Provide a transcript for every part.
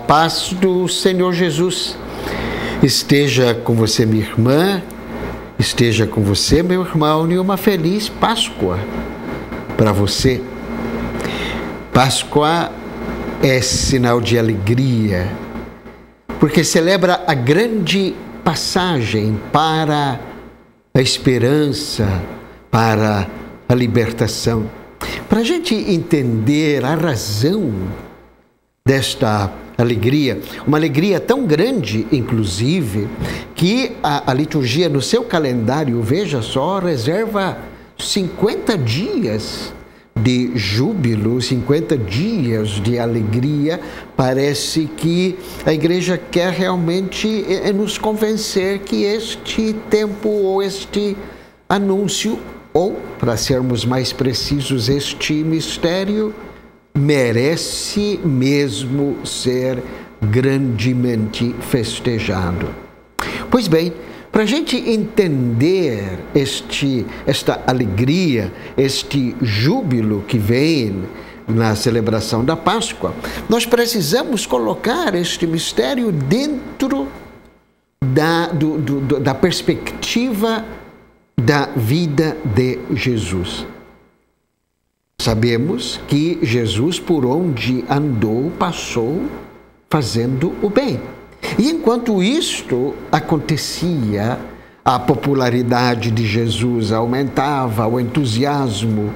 paz do Senhor Jesus esteja com você, minha irmã, esteja com você, meu irmão, e uma feliz Páscoa para você. Páscoa é sinal de alegria, porque celebra a grande passagem para a esperança, para a libertação. Para a gente entender a razão desta alegria, uma alegria tão grande, inclusive, que a liturgia no seu calendário, veja só, reserva 50 dias de júbilo, 50 dias de alegria. Parece que a igreja quer realmente nos convencer que este tempo ou este anúncio, ou, para sermos mais precisos, este mistério, merece mesmo ser grandemente festejado. Pois bem, para a gente entender esta alegria, este júbilo que vem na celebração da Páscoa, nós precisamos colocar este mistério dentro da perspectiva da vida de Jesus. Sabemos que Jesus, por onde andou, passou fazendo o bem. E enquanto isto acontecia, a popularidade de Jesus aumentava, o entusiasmo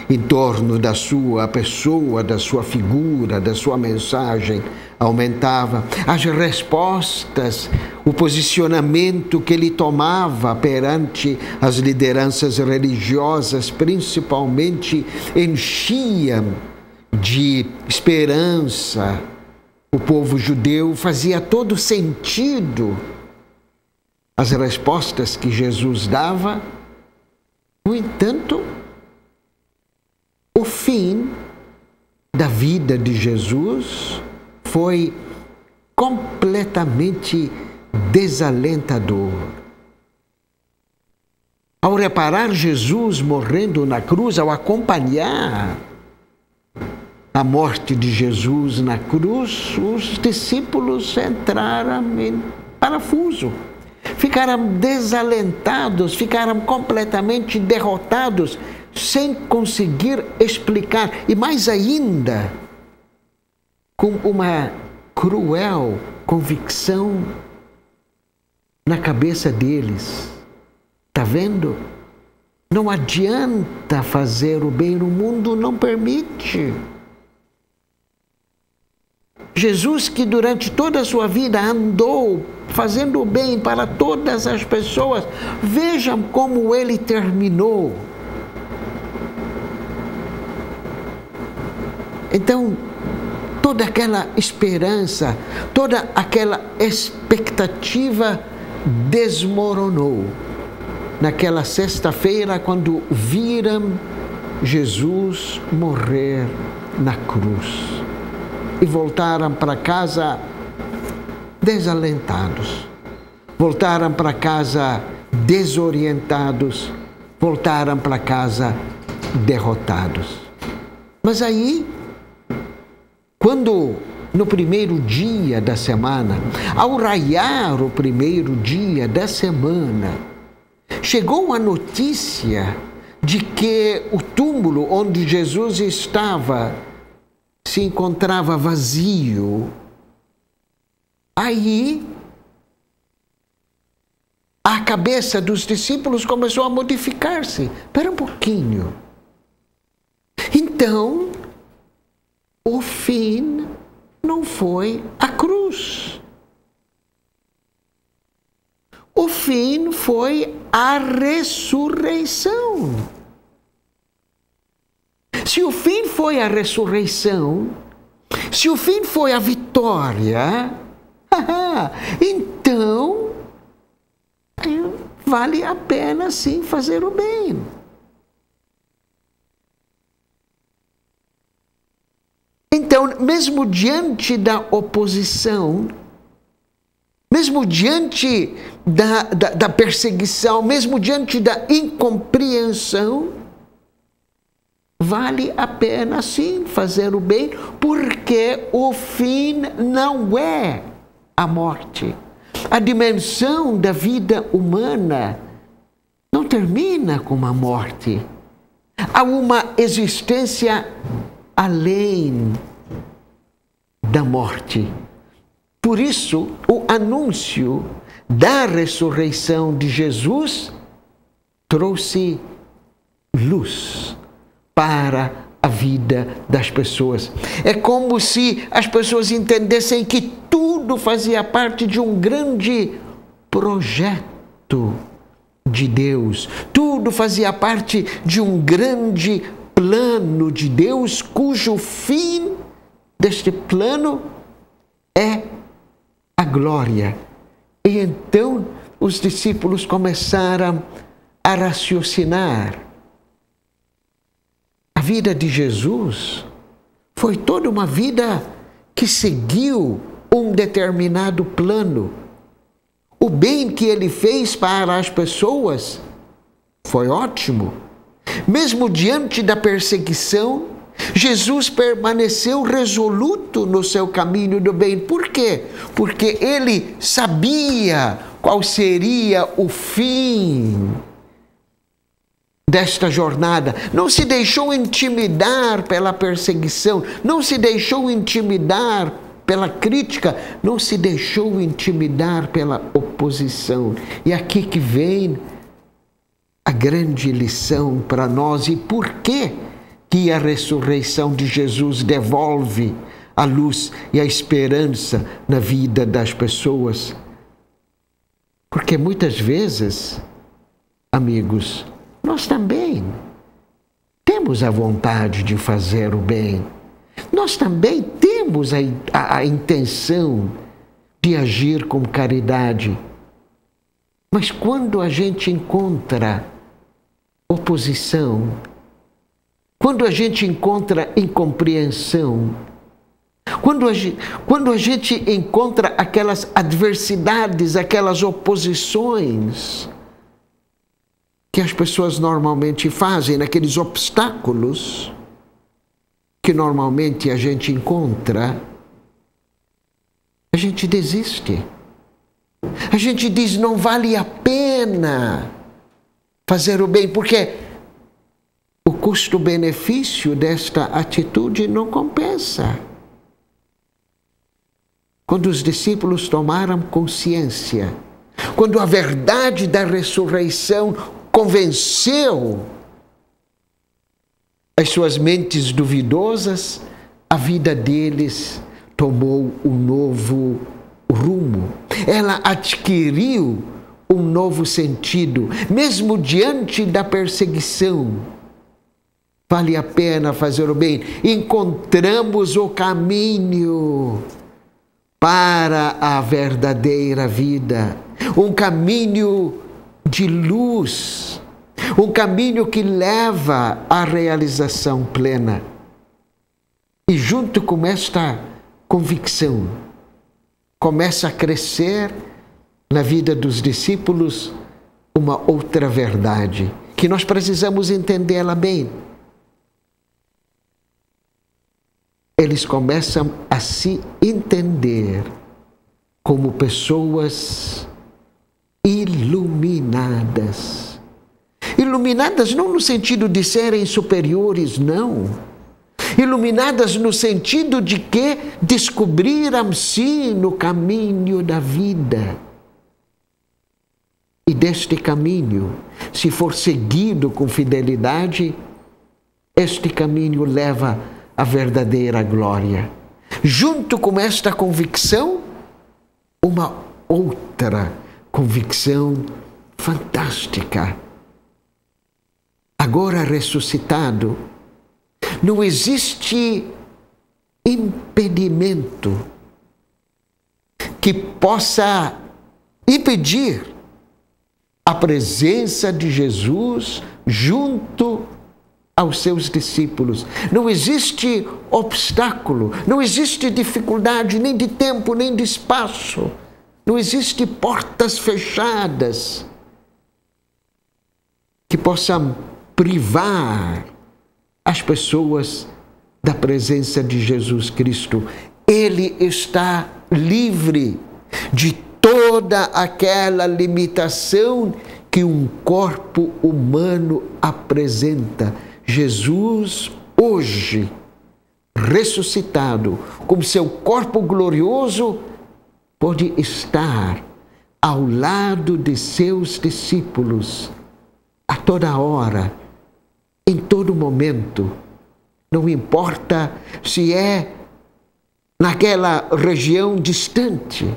em torno da sua pessoa, da sua figura, da sua mensagem aumentava. As respostas, o posicionamento que ele tomava perante as lideranças religiosas, principalmente, enchiam de esperança o povo judeu. Fazia todo sentido as respostas que Jesus dava. No entanto, o fim da vida de Jesus foi completamente desalentador. Ao reparar Jesus morrendo na cruz, ao acompanhar a morte de Jesus na cruz, os discípulos entraram em parafuso. Ficaram desalentados, ficaram completamente derrotados, sem conseguir explicar. E mais ainda, com uma cruel convicção na cabeça deles. Está vendo? Não adianta fazer o bem, o mundo não permite. Jesus, que durante toda a sua vida andou fazendo o bem para todas as pessoas, vejam como ele terminou. Então, toda aquela esperança, toda aquela expectativa desmoronou naquela sexta-feira, quando viram Jesus morrer na cruz. E voltaram para casa desalentados, voltaram para casa desorientados, voltaram para casa derrotados. Mas aí, quando no primeiro dia da semana, ao raiar o primeiro dia da semana, chegou a notícia de que o túmulo onde Jesus estava se encontrava vazio. Aí, a cabeça dos discípulos começou a modificar-se. Espera um pouquinho. Então, o fim não foi a cruz. O fim foi a ressurreição. Se o fim foi a ressurreição, se o fim foi a vitória, então vale a pena sim fazer o bem. Então, mesmo diante da oposição, mesmo diante da perseguição, mesmo diante da incompreensão, vale a pena sim fazer o bem, porque o fim não é a morte. A dimensão da vida humana não termina com a morte. Há uma existência além da morte. Por isso, o anúncio da ressurreição de Jesus trouxe luz para a vida das pessoas. É como se as pessoas entendessem que tudo fazia parte de um grande projeto de Deus. Tudo fazia parte de um grande plano de Deus, cujo fim deste plano é a glória. E então os discípulos começaram a raciocinar. A vida de Jesus foi toda uma vida que seguiu um determinado plano. O bem que ele fez para as pessoas foi ótimo. Mesmo diante da perseguição, Jesus permaneceu resoluto no seu caminho do bem. Por quê? Porque ele sabia qual seria o fim desta jornada. Não se deixou intimidar pela perseguição, não se deixou intimidar pela crítica, não se deixou intimidar pela oposição. E aqui que vem a grande lição para nós. E por quê que a ressurreição de Jesus devolve a luz e a esperança na vida das pessoas? Porque muitas vezes, amigos, nós também temos a vontade de fazer o bem. Nós também temos a intenção de agir com caridade. Mas quando a gente encontra oposição, quando a gente encontra incompreensão, quando a gente encontra aquelas adversidades, aquelas oposições que as pessoas normalmente fazem, aqueles obstáculos que normalmente a gente encontra, a gente desiste. A gente diz, não vale a pena fazer o bem, porque o custo-benefício desta atitude não compensa. Quando os discípulos tomaram consciência, quando a verdade da ressurreição convenceu as suas mentes duvidosas, a vida deles tomou um novo rumo. Ela adquiriu um novo sentido. Mesmo diante da perseguição, vale a pena fazer o bem. Encontramos o caminho para a verdadeira vida. Um caminho de luz. Um caminho que leva à realização plena. E junto com esta convicção, começa a crescer na vida dos discípulos uma outra verdade, que nós precisamos entendê-la bem. Eles começam a se entender como pessoas iluminadas. Iluminadas não no sentido de serem superiores, não. Iluminadas no sentido de que descobriram-se no caminho da vida. E deste caminho, se for seguido com fidelidade, este caminho leva à verdadeira glória. Junto com esta convicção, uma outra convicção fantástica. Agora ressuscitado, não existe impedimento que possa impedir a presença de Jesus junto aos seus discípulos. Não existe obstáculo, não existe dificuldade nem de tempo, nem de espaço. Não existe portas fechadas que possam privar as pessoas da presença de Jesus Cristo. Ele está livre de toda aquela limitação que um corpo humano apresenta. Jesus, hoje, ressuscitado, com seu corpo glorioso, pode estar ao lado de seus discípulos a toda hora, em todo momento. Não importa se é naquela região distante,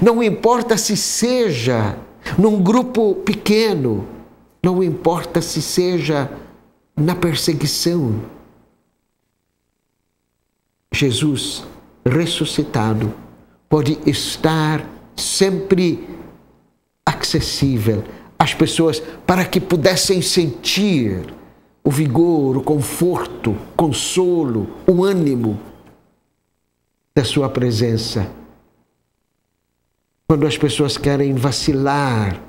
não importa se seja num grupo pequeno, não importa se seja na perseguição. Jesus ressuscitado pode estar sempre acessível às pessoas para que pudessem sentir o vigor, o conforto, o consolo, o ânimo da sua presença. Quando as pessoas querem vacilar,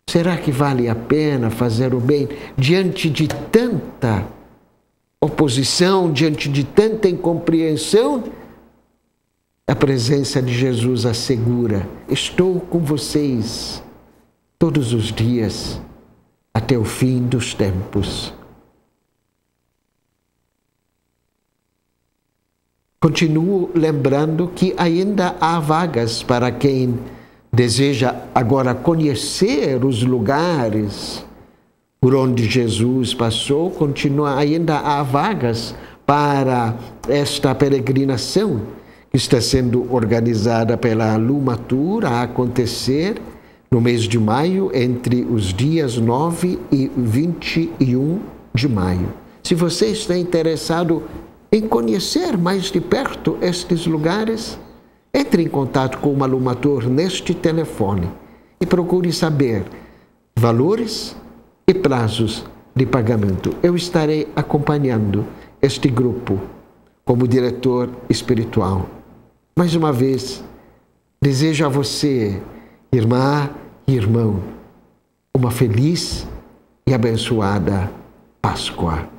será que vale a pena fazer o bem diante de tanta oposição, diante de tanta incompreensão? A presença de Jesus assegura: estou com vocês todos os dias, até o fim dos tempos. Continuo lembrando que ainda há vagas para quem deseja agora conhecer os lugares por onde Jesus passou. Ainda há vagas para esta peregrinação que está sendo organizada pela Lumatur a acontecer no mês de maio, entre os dias 9 e 21 de maio. Se você está interessado em conhecer mais de perto estes lugares, entre em contato com uma Lumatur neste telefone e procure saber valores e prazos de pagamento. Eu estarei acompanhando este grupo como diretor espiritual. Mais uma vez, desejo a você, irmã e irmão, uma feliz e abençoada Páscoa.